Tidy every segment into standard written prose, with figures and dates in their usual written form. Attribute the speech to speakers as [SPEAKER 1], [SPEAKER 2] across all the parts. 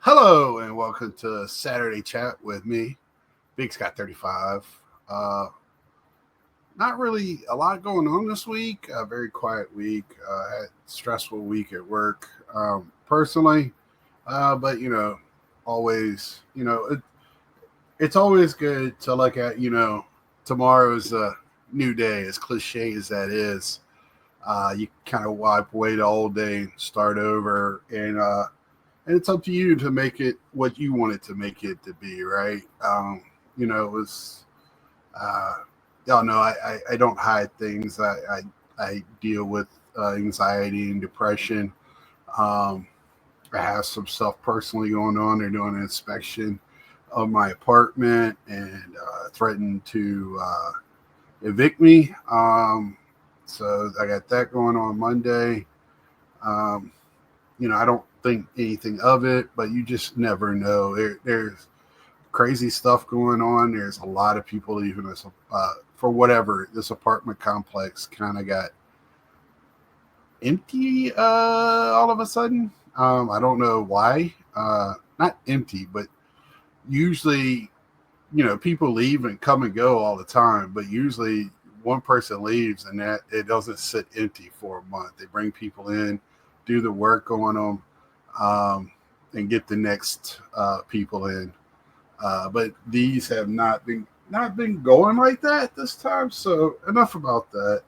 [SPEAKER 1] Hello and welcome to Saturday Chat with me, Big Scott 35. Not really a lot going on this week. A very quiet week. Had stressful week at work personally, but always it's always good to look at tomorrow's a new day. As cliche as that is, you kind of wipe away the old day and start over and it's up to you to make it what you want it to make it to be, right? It was, uh, y'all know I don't hide things. I deal with anxiety and depression. Um, I have some stuff personally going on. They're doing an inspection of my apartment and threatened to evict me. So I got that going on Monday. Um, I don't think anything of it, but you just never know. There's crazy stuff going on. There's a lot of people leaving us for whatever. This apartment complex kind of got empty all of a sudden. I don't know why. Not empty, but usually, people leave and come and go all the time, but usually one person leaves and that it doesn't sit empty for a month. They bring people in, do the work on them, and get the next people in. But these have not been going like that this time. So enough about that.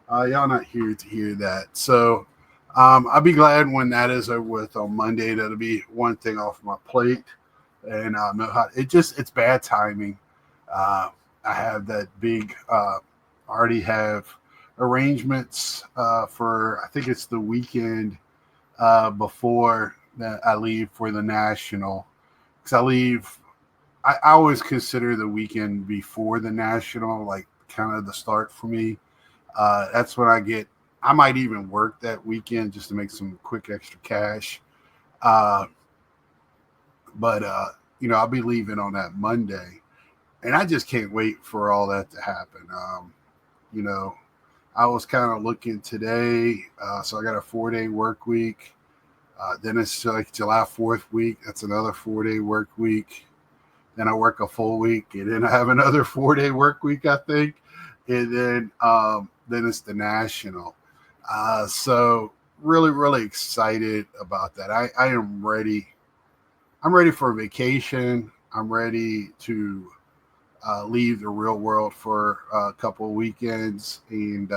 [SPEAKER 1] Y'all not here to hear that. So I'll be glad when that is over with on Monday. That'll be one thing off my plate. And it's bad timing. I have that big. Already have arrangements for. I think it's the weekend before that I leave for the national. Because I leave. I always consider the weekend before the national like kind of the start for me. That's when I get. I might even work that weekend just to make some quick extra cash. Uh, but I'll be leaving on that Monday, and I just can't wait for all that to happen. You know, I was kind of looking today, so I got a 4 day work week. Then it's like July 4th week. That's another 4 day work week. Then I work a full week, and then I have another 4 day work week, I think. And then it's the national. So really, really excited about that. I am ready. I'm ready for a vacation. I'm ready to leave the real world for a couple of weekends and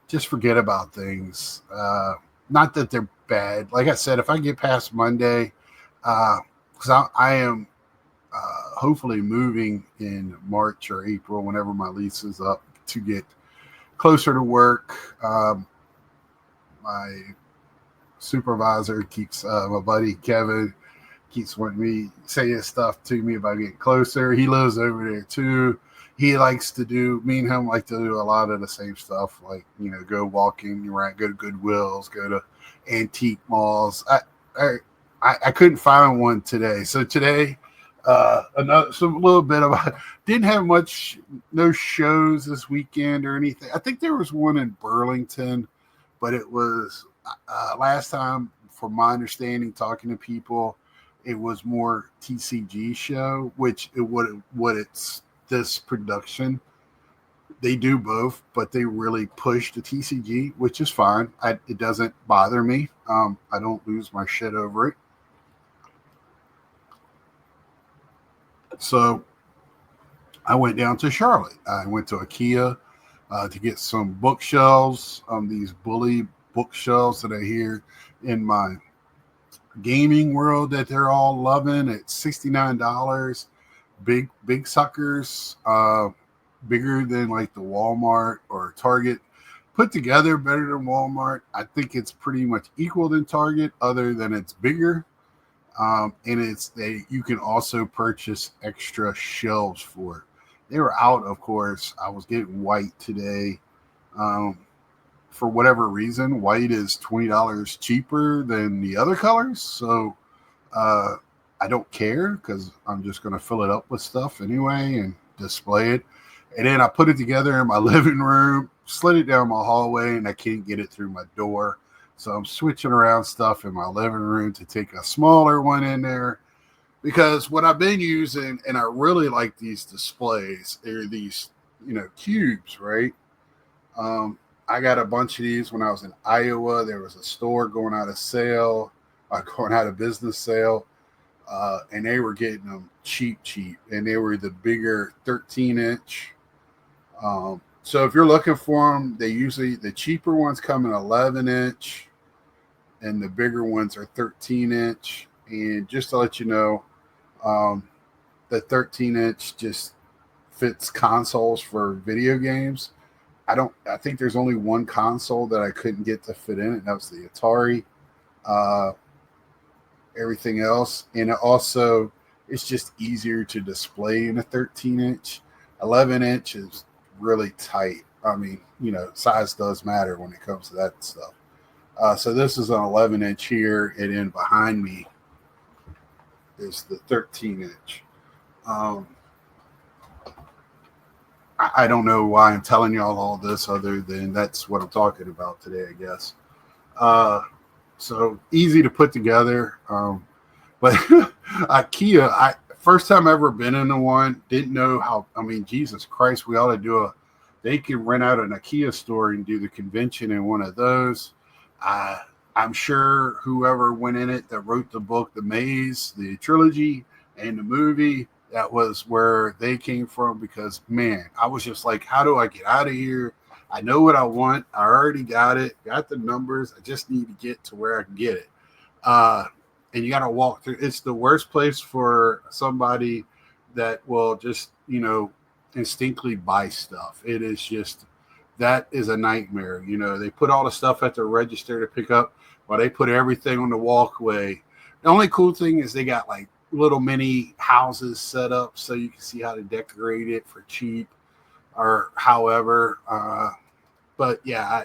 [SPEAKER 1] just forget about things. Not that they're bad. Like I said, if I get past Monday, because I am hopefully moving in March or April, whenever my lease is up, to get closer to work. My supervisor keeps my buddy Kevin keeps wanting me saying stuff to me about getting closer. He lives over there too. He likes to do. Me and him like to do a lot of the same stuff, like go walking around, go to Goodwills, go to antique malls. I couldn't find one today, so today some little bit about didn't have much, no shows this weekend or anything. I think there was one in Burlington, but it was last time, from my understanding, talking to people, it was more TCG show, which what it's this production. They do both, but they really push the TCG, which is fine. It doesn't bother me. I don't lose my shit over it. So I went down to Charlotte. I went to IKEA to get some bookshelves, these bully bookshelves that I hear in my gaming world that they're all loving at $69. Big suckers, bigger than like the Walmart or Target. Put together better than Walmart. I think it's pretty much equal than Target, other than it's bigger. And you can also purchase extra shelves for it. They were out, of course. I was getting white today. For whatever reason, white is $20 cheaper than the other colors. So I don't care because I'm just going to fill it up with stuff anyway and display it. And then I put it together in my living room, slid it down my hallway, and I can't get it through my door. So I'm switching around stuff in my living room to take a smaller one in there, because what I've been using, and I really like these displays, are these, cubes, right? Um, I got a bunch of these when I was in Iowa. There was a store going out of sale, going out of business sale, and they were getting them cheap, and they were the bigger 13-inch. So if you're looking for them, the cheaper ones come in 11-inch, and the bigger ones are 13-inch. And just to let you know, um, the 13-inch just fits consoles for video games. I think there's only one console that I couldn't get to fit in it, and that was the Atari. Uh, Everything else, and it's just easier to display in a 13-inch. 11-inch is really tight. I mean, size does matter when it comes to that stuff. So this is an 11-inch here, and then behind me is the 13-inch. I don't know why I'm telling y'all all this, other than that's what I'm talking about today, I guess. So easy to put together. But IKEA, first time ever been in one, didn't know how. I mean, Jesus Christ, we ought to do they could rent out an IKEA store and do the convention in one of those. I'm sure whoever went in it that wrote the book, The Maze, the trilogy, and the movie, that was where they came from, because, man, I was just like, how do I get out of here? I know what I want. I already got it, got the numbers. I just need to get to where I can get it. And you got to walk through. It's the worst place for somebody that will just, instinctively buy stuff. It is just, that is a nightmare. They put all the stuff at the register to pick up, while they put everything on the walkway. The only cool thing is they got like little mini houses set up so you can see how to decorate it for cheap, or however. But yeah,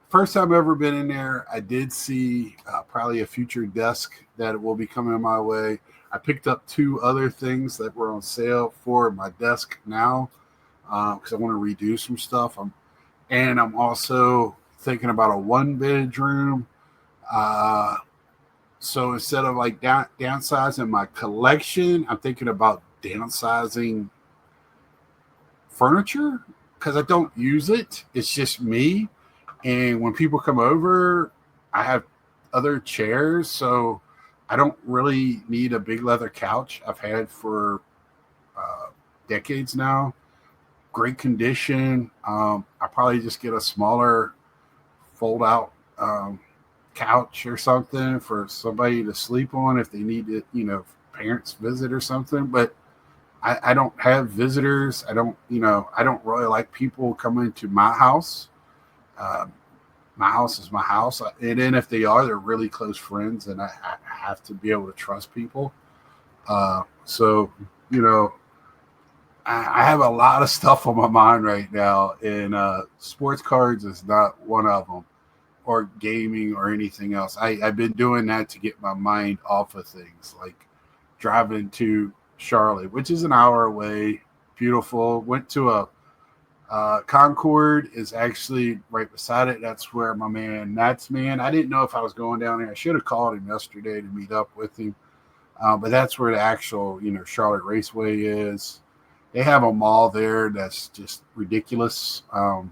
[SPEAKER 1] first time ever been in there. I did see probably a future desk that will be coming my way. I picked up 2 other things that were on sale for my desk now, because I want to redo some stuff. I'm also thinking about a 1-bedroom. So instead of like downsizing my collection, I'm thinking about downsizing furniture, because I don't use it. It's just me. And when people come over, I have other chairs, so I don't really need a big leather couch I've had for decades now. Great condition. I probably just get a smaller fold out couch or something for somebody to sleep on if they need it, parents visit or something. But I don't have visitors. I don't really like people coming to my house. My house is my house. And then if they are, they're really close friends, and I have to be able to trust people. So, I have a lot of stuff on my mind right now, and sports cards is not one of them, or gaming or anything else. I've been doing that to get my mind off of things, like driving to Charlotte, which is an hour away. Beautiful. Went to a Concord is actually right beside it. That's where my man Nats Man. I didn't know if I was going down there. I should have called him yesterday to meet up with him. But that's where the actual, Charlotte Raceway is. They have a mall there that's just ridiculous. I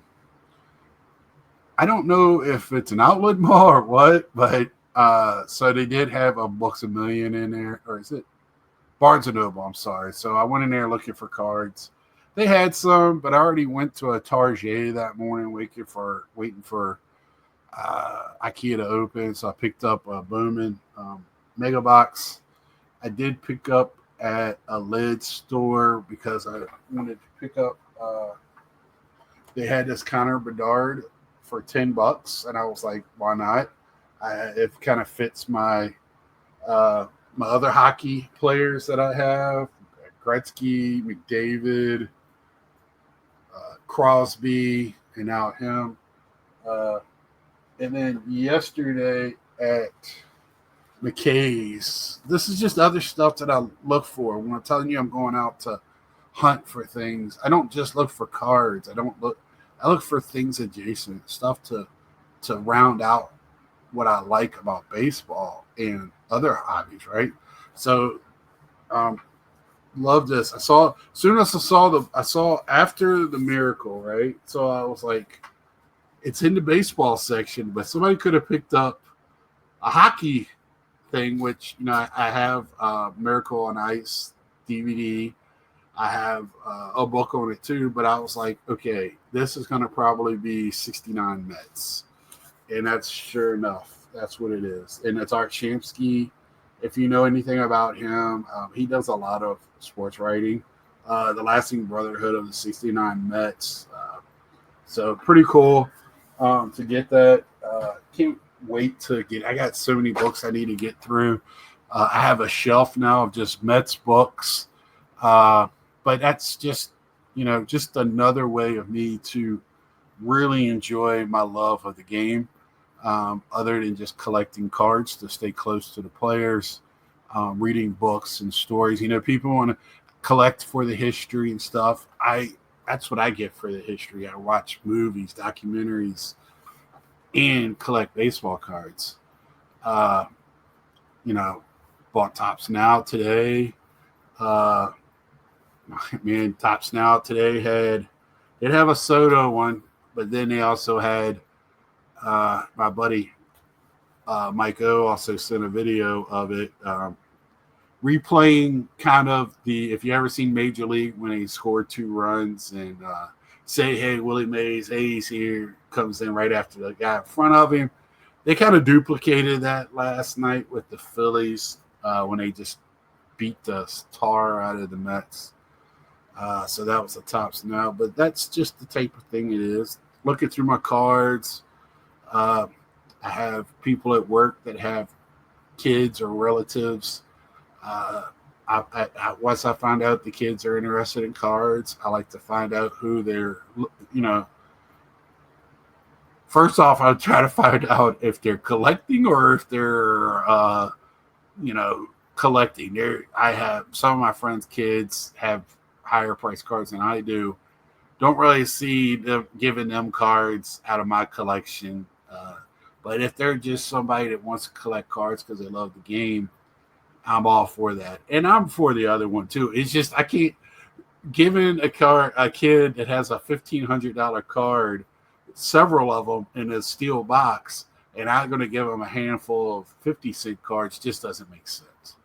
[SPEAKER 1] don't know if it's an outlet mall or what, but so they did have a Books A Million in there, or is it Barnes and Noble? I'm sorry. So I went in there looking for cards. They had some, but I already went to a Target that morning waiting for IKEA to open. So I picked up a Bowman Mega Box. I did pick up at a lead store because I wanted to pick up. They had this Connor Bedard for $10, and I was like, why not? It kind of fits my my other hockey players that I have: Gretzky, McDavid, Crosby, and now him. And then yesterday at McKay's, this is just other stuff that I look for when I'm telling you I'm going out to hunt for things. I don't just look for cards. I look for things adjacent, stuff to round out what I like about baseball and other hobbies, right? So, um, love this. I saw as soon as I saw after the Miracle, right? So I was like, it's in the baseball section, but somebody could have picked up a hockey thing, which I have Miracle on Ice DVD. I have a book on it too, but I was like, okay, this is going to probably be 69 Mets. And that's sure enough, that's what it is. And it's Art Shamsky. If you know anything about him, he does a lot of sports writing. The Lasting Brotherhood of the 69 Mets. So pretty cool to get that. Can't wait to get. I got so many books I need to get through. I have a shelf now of just Mets books. But that's just, just another way of me to really enjoy my love of the game, other than just collecting cards to stay close to the players, reading books and stories. People want to collect for the history and stuff. That's what I get for the history. I watch movies, documentaries, and collect baseball cards. Uh, Bought Tops Now today. Man, Tops Now today they'd have a Soto one, but then they also had my buddy Mike O also sent a video of it, replaying kind of if you ever seen Major League when he scored 2 runs and say, hey, Willie Mays, hey, he's here, comes in right after the guy in front of him. They kind of duplicated that last night with the Phillies when they just beat the tar out of the Mets. So that was the Tops Now, but that's just the type of thing it is. Looking through my cards, I have people at work that have kids or relatives. Once I find out the kids are interested in cards, I like to find out who they're, first off, I try to find out if they're collecting or if they're, collecting. I have some of my friends' kids have higher price cards than I do. Don't really see them giving them cards out of my collection. But if they're just somebody that wants to collect cards because they love the game, I'm all for that. And I'm for the other one too. It's just I can't giving a kid that has a $1,500 card, several of them in a steel box, and I'm going to give them a handful of 50-cent cards just doesn't make sense.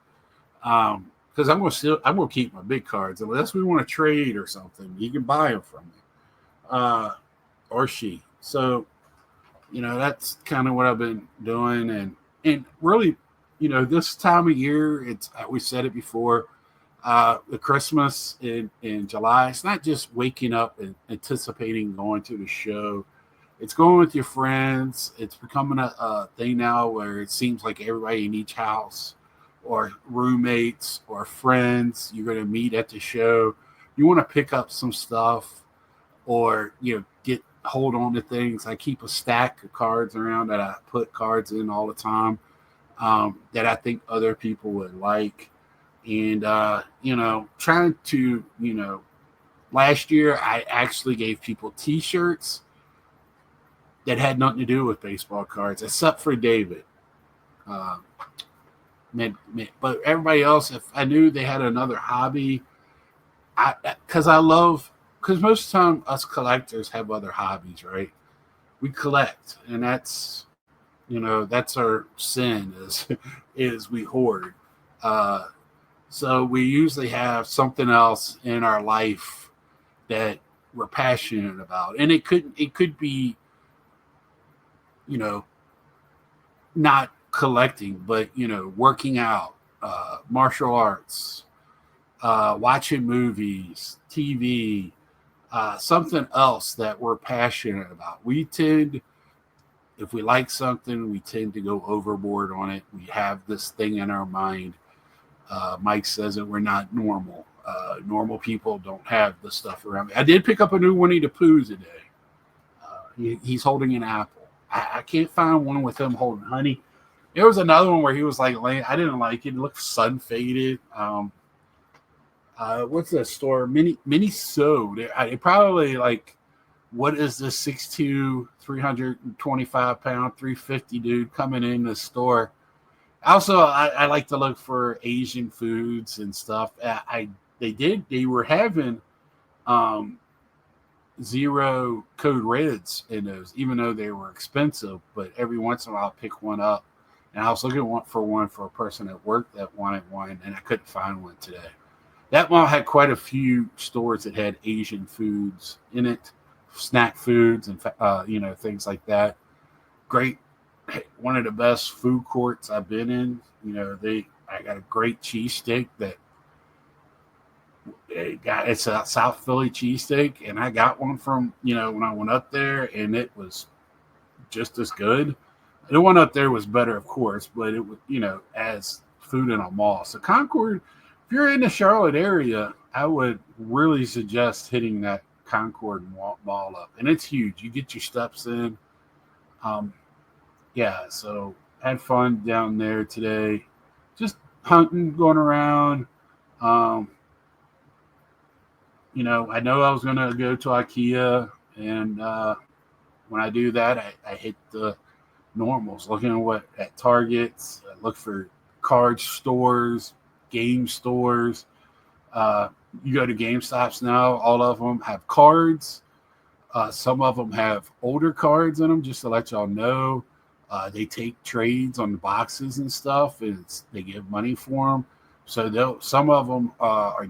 [SPEAKER 1] Because I'm going to keep my big cards unless we want to trade or something. You can buy them from me, or she. So, that's kind of what I've been doing, and really, this time of year, it's we said it before. The Christmas in July. It's not just waking up and anticipating going to the show. It's going with your friends. It's becoming a thing now where it seems like everybody in each house or roommates or friends, you're going to meet at the show. You want to pick up some stuff or, hold on to things. I keep a stack of cards around that I put cards in all the time that I think other people would like. And, trying to, last year I actually gave people T-shirts that had nothing to do with baseball cards, except for David. But everybody else, if I knew they had another hobby, because most of the time us collectors have other hobbies, right? We collect, and that's our sin is we hoard. So we usually have something else in our life that we're passionate about, and it could be, not collecting, but working out, martial arts, watching movies, TV, something else that we're passionate about. If we like something, we tend to go overboard on it. We have this thing in our mind. Mike says that we're not normal. Normal people don't have the stuff around me. I did pick up a new Winnie the Pooh today. He's holding an apple. I can't find one with him holding honey. There was another one where he was like laying. I didn't like it. It looked sun faded. What's that store? Mini So. It probably like what is this 6'2", 325-pound, 350 dude coming in the store? Also, I like to look for Asian foods and stuff. They were having um, zero code reds in those, even though they were expensive. But every once in a while, I'll pick one up. And I was looking for one for a person at work that wanted one, and I couldn't find one today. That mall had quite a few stores that had Asian foods in it, snack foods, and things like that. Great, one of the best food courts I've been in. I got a great cheesesteak that it's a South Philly cheesesteak, and I got one from when I went up there, and it was just as good. The one up there was better, of course, but it was as food in a mall. So Concord, if you're in the Charlotte area, I would really suggest hitting that Concord mall up, and it's huge. You get your steps in. Yeah, so had fun down there today, just hunting, going around. Um, I know I was going to go to IKEA, and when I do that, I hit the normals, looking at Targets, I look for card stores, game stores. You go to GameStops now, all of them have cards. Some of them have older cards in them, just to let y'all know. They take trades on the boxes and stuff, and they give money for them. So some of them are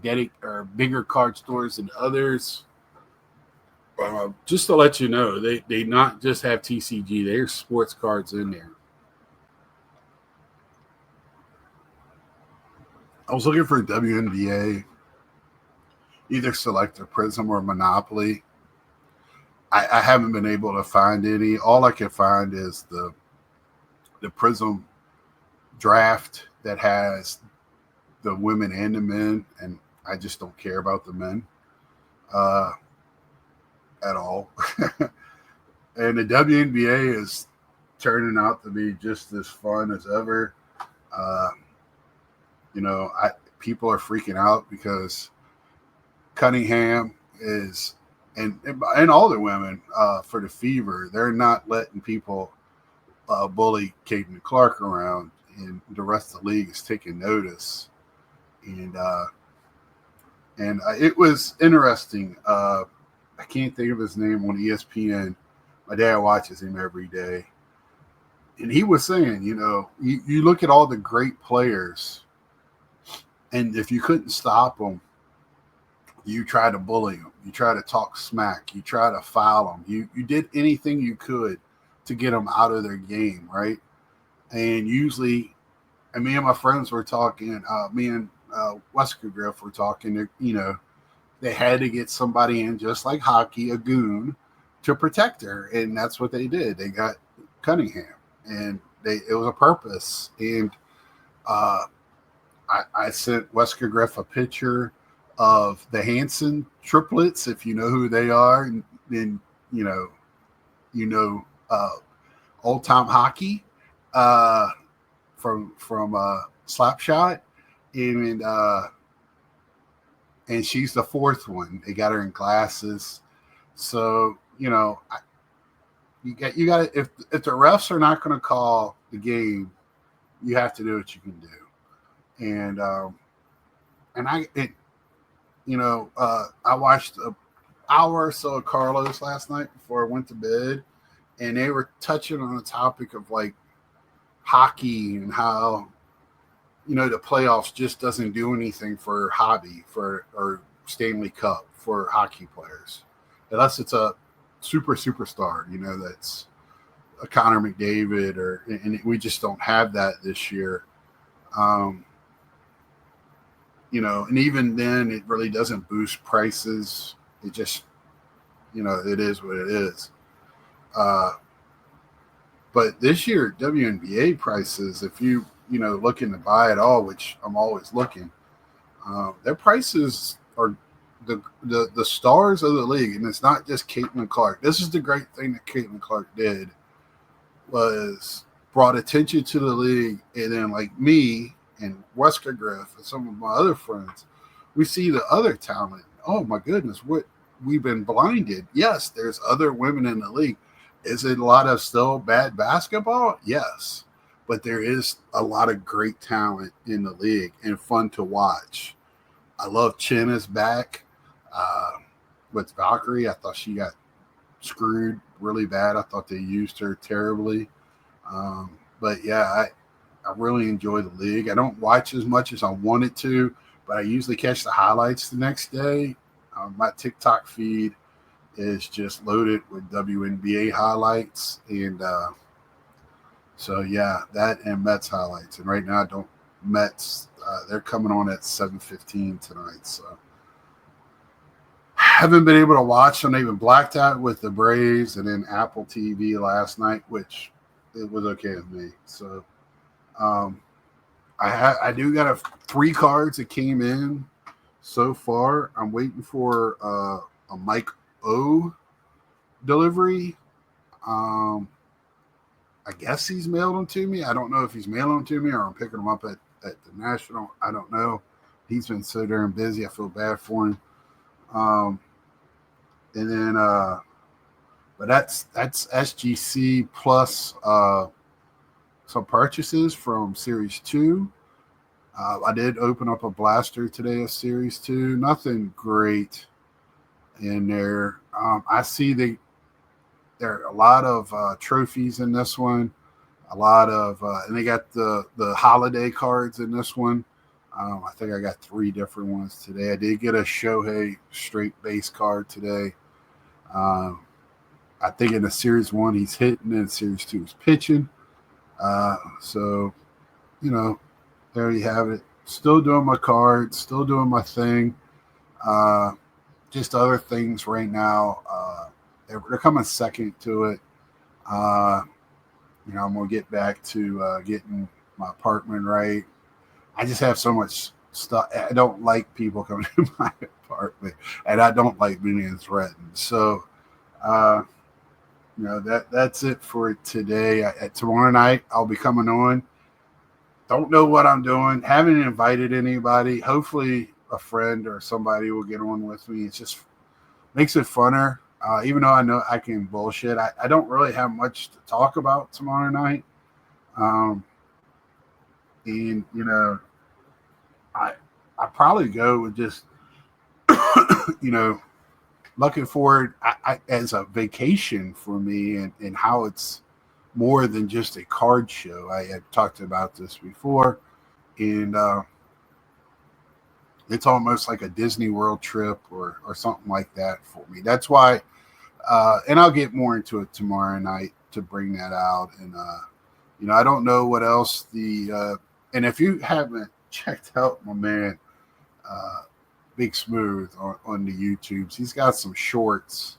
[SPEAKER 1] bigger card stores than others. Just to let you know, they not just have TCG; there's sports cards in there. I was looking for WNBA, either Select or Prism or Monopoly. I haven't been able to find any. All I can find is the Prism draft that has the women and the men, and I just don't care about the men at all. And the WNBA is turning out to be just as fun as ever. People are freaking out because Cunningham is, and all the women for the Fever, they're not letting people bully Caitlin Clark around, and the rest of the league is taking notice. And it was interesting. I can't think of his name on ESPN. My dad watches him every day. And he was saying, you look at all the great players, and if you couldn't stop them, you try to bully them. You try to talk smack. You try to foul them. You did anything you could to get them out of their game, right? And usually, and me and my friends were talking, me and Wesker Griff were talking, they had to get somebody in, just like hockey, a goon, to protect her. And that's what they did. They got Cunningham, and it was a purpose. And I sent Wesker Griff a picture of the Hanson triplets, if you know who they are, and then old time hockey from Slapshot, and she's the fourth one. They got her in glasses, so you got if the refs are not going to call the game, you have to do what you can do. And I watched an hour or so of Carlos last night before I went to bed, and they were touching on the topic of like hockey and how the playoffs just doesn't do anything for hobby or Stanley Cup for hockey players, unless it's a superstar, that's a Connor McDavid, and we just don't have that this year. And even then, it really doesn't boost prices. It just, it is what it is. But this year, WNBA prices, if you looking to buy it all, which I'm always looking, their prices are the stars of the league, and it's not just Caitlin Clark. This is the great thing that Caitlin Clark did, was brought attention to the league, and then like me and Wesker Griff and some of my other friends, we see the other talent. Oh my goodness, what we've been blinded. Yes, there's other women in the league. Is it a lot of still bad basketball? Yes, but there is a lot of great talent in the league and fun to watch. I love Chin is back uh, with Valkyrie. I thought she got screwed really bad. I thought they used her terribly. But yeah, I really enjoy the league. I don't watch as much as I wanted to, but I usually catch the highlights the next day. My TikTok feed is just loaded with WNBA highlights, and so yeah, that and Mets highlights. And right now, I don't Mets. They're coming on at 7:15 tonight, so haven't been able to watch them. They've been blacked out with the Braves and then Apple TV last night, which it was okay with me. So um, I do got 3 cards that came in so far. I'm waiting for a Mike O delivery. I guess he's mailed them to me. I don't know if he's mailing them to me or I'm picking them up at the National. I don't know. He's been so darn busy. I feel bad for him. And then, but that's SGC plus some purchases from Series 2. I did open up a blaster today of Series 2. Nothing great in there. I see there are a lot of trophies in this one. A lot of, and they got the holiday cards in this one. I think I got 3 different ones today. I did get a Shohei straight base card today. I think in the Series 1 he's hitting, and Series 2 he's pitching. So, you know, there you have it. Still doing my cards, still doing my thing. Just other things right now. They're coming second to it. You know, I'm going to get back to getting my apartment right. I just have so much stuff. I don't like people coming to my apartment, and I don't like being threatened. So, you know, that's it for today. Tomorrow night, I'll be coming on. Don't know what I'm doing. Haven't invited anybody. Hopefully, a friend or somebody will get on with me. It just makes it funner. Even though I know I can bullshit, I don't really have much to talk about tomorrow night. And you know, I probably go with just you know, looking forward as a vacation for me, and how it's more than just a card show. I had talked about this before, and it's almost like a Disney World trip or something like that for me. That's why, and I'll get more into it tomorrow night to bring that out. And you know, I don't know what else and if you haven't checked out my man Big Smooth on the YouTubes, he's got some shorts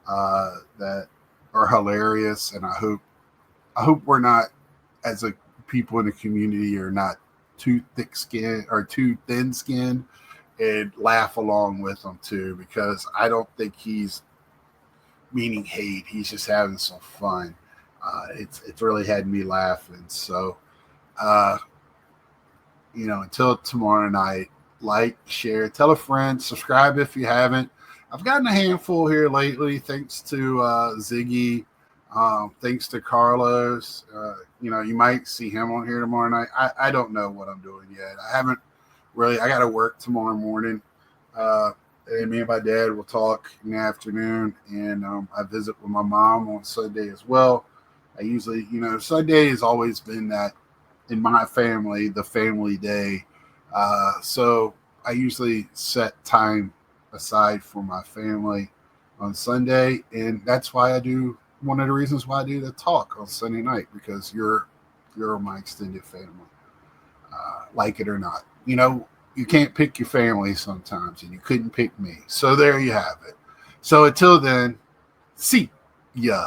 [SPEAKER 1] that are hilarious, and I hope we're not, as a people in the community, are not too thick skinned or too thin skinned, and laugh along with him too, because I don't think he's meaning hate. He's just having some fun. It's really had me laughing. So, you know, until tomorrow night, like, share, tell a friend, subscribe if you haven't. I've gotten a handful here lately, thanks to Ziggy, thanks to Carlos. You know, you might see him on here tomorrow night. I don't know what I'm doing yet. I haven't really. I got to work tomorrow morning. And me and my dad will talk in the afternoon, and I visit with my mom on Sunday as well. I usually, you know, Sunday has always been that in my family, the family day. So I usually set time aside for my family on Sunday, and that's why I do. One of the reasons why I do the talk on Sunday night, because you're my extended family, like it or not. You know, you can't pick your family sometimes, and you couldn't pick me. So there you have it. So until then, see ya.